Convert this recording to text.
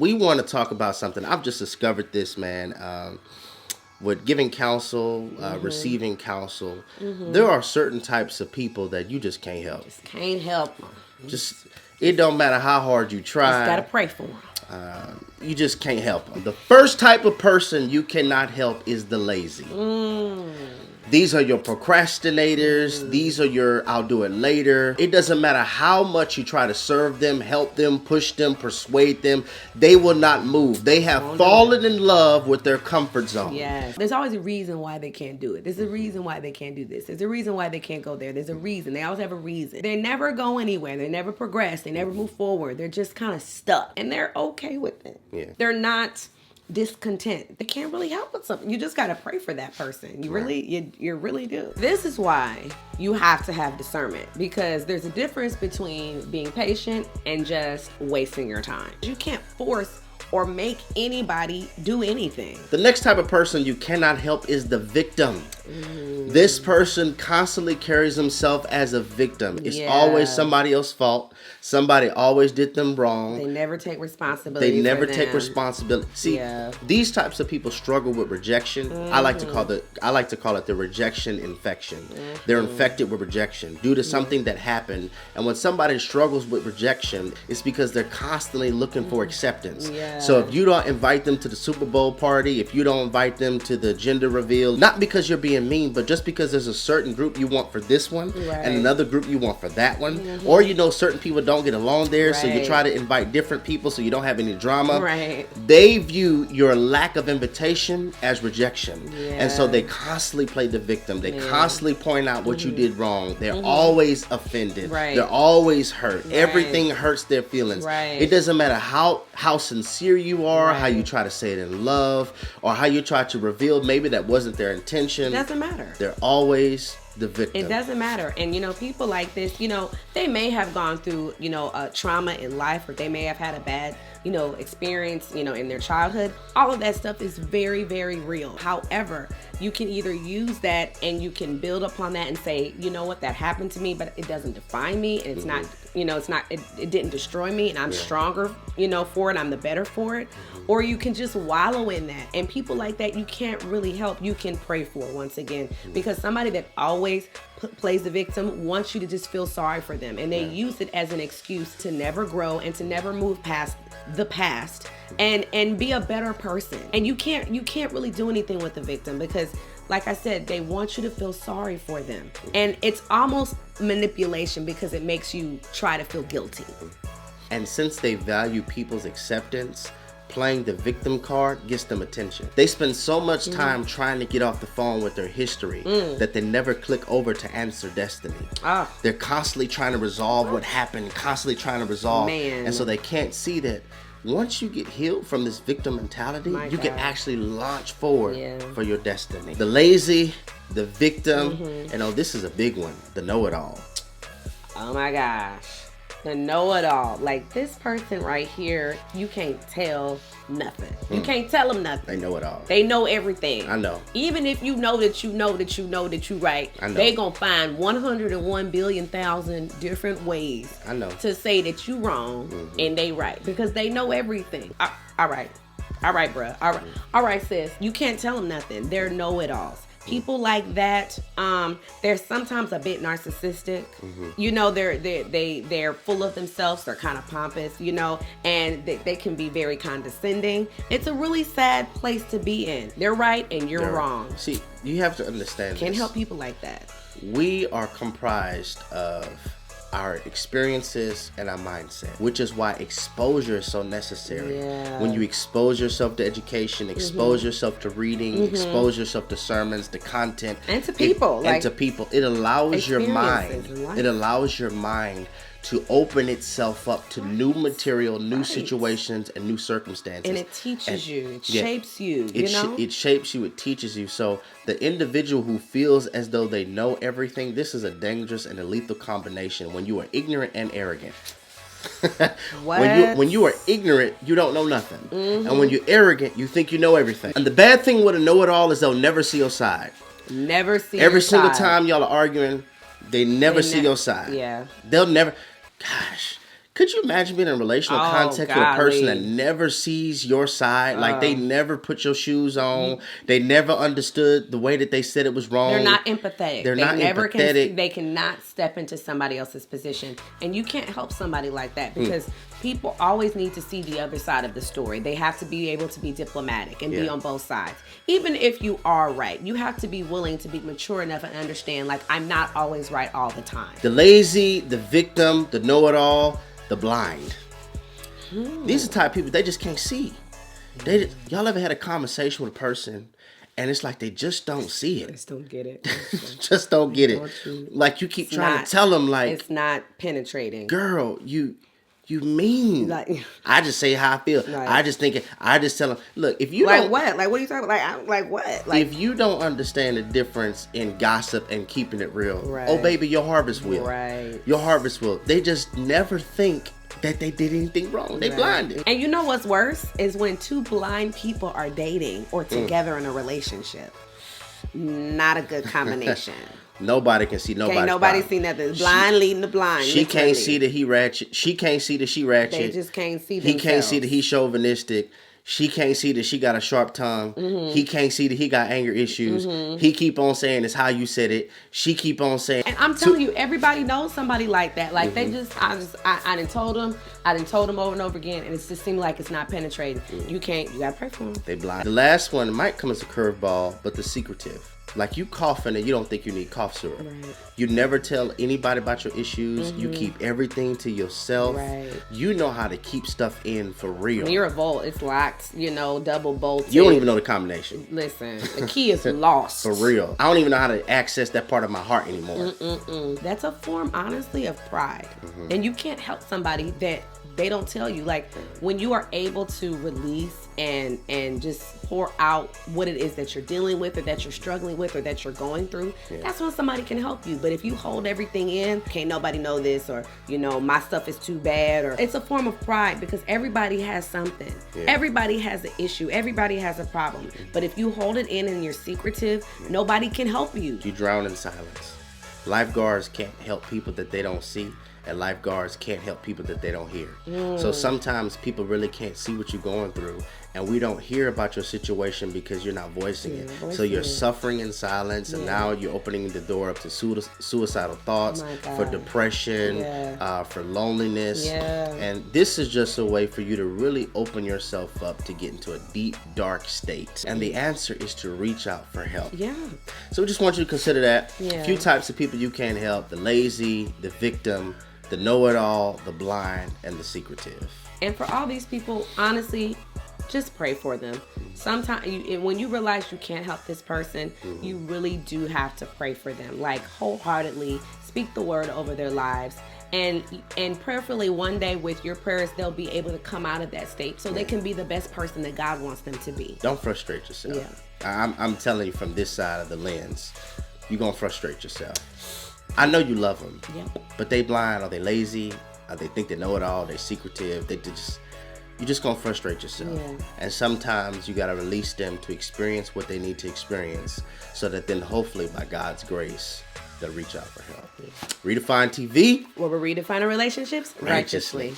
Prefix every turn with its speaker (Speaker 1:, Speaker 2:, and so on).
Speaker 1: we want to talk about something. I've just discovered this, man. With giving counsel, receiving counsel, there are certain types of people that you just can't help.
Speaker 2: Just can't help them.
Speaker 1: It don't matter how hard you try.
Speaker 2: Just gotta pray for them.
Speaker 1: You just can't help them. The first type of person you cannot help is the lazy. These are your procrastinators. These are your I'll do it later. It doesn't matter how much you try to serve them, help them, push them, persuade them. They will not move. They have fallen in love with their comfort zone.
Speaker 2: Yes. There's always a reason why they can't do it. There's a reason why they can't do this. There's a reason why they can't go there. There's a reason. They always have a reason. They never go anywhere. They never progress. They never move forward. They're just kind of stuck. And they're okay with it.
Speaker 1: Yeah.
Speaker 2: They're not discontent. They can't really help with something. You just got to pray for that person. You really do. This is why you have to have discernment, because there's a difference between being patient and just wasting your time. You can't force or make anybody do anything.
Speaker 1: The next type of person you cannot help is the victim. This person constantly carries himself as a victim. It's always somebody else's fault. Somebody always did them wrong.
Speaker 2: They never take responsibility.
Speaker 1: Take responsibility. See, these types of people struggle with rejection. I like to call it the rejection infection. They're infected with rejection due to something that happened. And when somebody struggles with rejection, it's because they're constantly looking for acceptance. So if you don't invite them to the Super Bowl party, if you don't invite them to the gender reveal, not because you're being mean, but just because there's a certain group you want for this one and another group you want for that one, or certain people don't get along there, so you try to invite different people so you don't have any drama. They view your lack of invitation as rejection, and so they constantly play the victim. They constantly point out what you did wrong. They're always offended. They're always hurt. Everything hurts their feelings. It doesn't matter how sincere you are, how you try to say it in love, or how you try to reveal maybe that wasn't their intention.
Speaker 2: It doesn't matter.
Speaker 1: They're always the victim.
Speaker 2: It doesn't matter. And people like this, they may have gone through, a trauma in life, or they may have had a bad, experience, in their childhood. All of that stuff is very, very real. However, you can either use that and you can build upon that and say, you know what, that happened to me, but it doesn't define me, and it's not, it didn't destroy me, and I'm stronger, for it. I'm the better for it. Or you can just wallow in that. And people like that, you can't really help. You can pray for, once again, because somebody that always plays the victim wants you to just feel sorry for them, and they use it as an excuse to never grow and to never move past the past and be a better person. And you can't really do anything with the victim, because like I said, they want you to feel sorry for them, and it's almost manipulation, because it makes you try to feel guilty.
Speaker 1: And since they value people's acceptance, playing the victim card gets them attention. They spend so much time trying to get off the phone with their history that they never click over to answer destiny. They're constantly trying to resolve what happened, constantly trying to resolve. And so they can't see that once you get healed from this victim mentality, you can actually launch forward for your destiny. The lazy, the victim, and this is a big one, the know-it-all.
Speaker 2: Oh my gosh. The know-it-all. Like this person right here, you can't tell nothing. You can't tell them nothing.
Speaker 1: They know it all.
Speaker 2: They know everything.
Speaker 1: I know.
Speaker 2: Even if you know that you know that you know that you right, they gonna find 101 billion thousand different ways to say that you wrong and they right, because they know everything. All right, bruh. All right, sis. You can't tell them nothing. They're know-it-alls. People like that, they're sometimes a bit narcissistic. They're full of themselves. They're kind of pompous, and they can be very condescending. It's a really sad place to be in. They're right and you're wrong.
Speaker 1: See, you have to understand
Speaker 2: Can't help people like that.
Speaker 1: We are comprised of our experiences and our mindset, which is why exposure is so necessary. When you expose yourself to education, expose yourself to reading, expose yourself to sermons, to content,
Speaker 2: and to people,
Speaker 1: it allows your mind. It allows your mind to open itself up to new material, new situations, and new circumstances.
Speaker 2: And it teaches you. It shapes you,
Speaker 1: It shapes you. It teaches you. So the individual who feels as though they know everything, this is a dangerous and a lethal combination when you are ignorant and arrogant. When you are ignorant, you don't know nothing. And when you're arrogant, you think you know everything. And the bad thing with a know-it-all is they'll never see your side.
Speaker 2: Never see
Speaker 1: Every single time y'all are arguing, they never see your side.
Speaker 2: Yeah.
Speaker 1: They'll never... Could you imagine being in a relational context with a person that never sees your side? Like, they never put your shoes on. They never understood the way that they said it was wrong.
Speaker 2: They're not empathetic.
Speaker 1: They're not empathetic.
Speaker 2: They cannot step into somebody else's position. And you can't help somebody like that because people always need to see the other side of the story. They have to be able to be diplomatic and be on both sides. Even if you are right, you have to be willing to be mature enough and understand, like, I'm not always right all the time.
Speaker 1: The lazy, the victim, the know-it-all, the blind. These are the type of people, they just can't see. Y'all ever had a conversation with a person and it's like they just don't see it?
Speaker 2: Just don't get it.
Speaker 1: Just don't get it. Like, you keep trying to tell them, like,
Speaker 2: it's not penetrating.
Speaker 1: Girl, you mean.
Speaker 2: Like,
Speaker 1: I just say how I feel.
Speaker 2: Right.
Speaker 1: I just tell them, look, if you
Speaker 2: like
Speaker 1: don't.
Speaker 2: What? Like, what are you talking about? Like what? Like,
Speaker 1: if you don't understand the difference in gossip and keeping it real,
Speaker 2: right.
Speaker 1: Oh, baby, your harvest will.
Speaker 2: Right.
Speaker 1: Your harvest will. They just never think that they did anything wrong. They blinded.
Speaker 2: And you know what's worse is when two blind people are dating or together in a relationship. Not a good combination.
Speaker 1: Nobody can see nobody.
Speaker 2: Can't nobody see nothing. Blind leading the blind.
Speaker 1: She can't see that he ratchet. She can't see that she ratchet.
Speaker 2: They just can't see themselves.
Speaker 1: He can't see that he's chauvinistic. She can't see that she got a sharp tongue. He can't see that he got anger issues. He keep on saying it's how you said it. She keep on saying.
Speaker 2: And I'm telling you, everybody knows somebody like that. Like I done told them. I done told them over and over again, and it just seemed like it's not penetrating. You gotta pray for them.
Speaker 1: They blind. The last one might come as a curveball, but the secretive. Like, you coughing and you don't think you need cough syrup. Right. You never tell anybody about your issues. You keep everything to yourself. Right. You know how to keep stuff in for real.
Speaker 2: When you're a vault, it's locked, double bolted.
Speaker 1: You don't even know the combination.
Speaker 2: Listen, the key is lost.
Speaker 1: For real. I don't even know how to access that part of my heart anymore.
Speaker 2: That's a form, honestly, of pride. And you can't help somebody that they don't tell you. Like, when you are able to release and just pour out what it is that you're dealing with or that you're struggling with or that you're going through, that's when somebody can help you. But if you hold everything in, can't nobody know this, or my stuff is too bad, or it's a form of pride, because everybody has something. Everybody has an issue. Everybody has a problem. But if you hold it in and you're secretive, nobody can help you.
Speaker 1: You drown in silence. Lifeguards can't help people that they don't see, and lifeguards can't help people that they don't hear. So sometimes people really can't see what you're going through, and we don't hear about your situation because you're not voicing it. So you're suffering in silence, and now you're opening the door up to suicidal thoughts, for depression, for loneliness. And this is just a way for you to really open yourself up to get into a deep, dark state. And the answer is to reach out for help. So we just want you to consider that. A few types of people you can't help: the lazy, the victim, the know-it-all, the blind, and the secretive.
Speaker 2: And for all these people, honestly, just pray for them. Sometimes when you realize you can't help this person, you really do have to pray for them. Like, wholeheartedly speak the word over their lives. And prayerfully, one day with your prayers, they'll be able to come out of that state so they can be the best person that God wants them to be.
Speaker 1: Don't frustrate yourself. I'm telling you, from this side of the lens, you're going to frustrate yourself. I know you love them, but they blind, or they lazy, or they think they know it all, they're secretive, you're just gonna frustrate yourself. And sometimes you gotta release them to experience what they need to experience, so that then hopefully by God's grace, they'll reach out for help. Redefined TV,
Speaker 2: where we're redefining relationships righteously.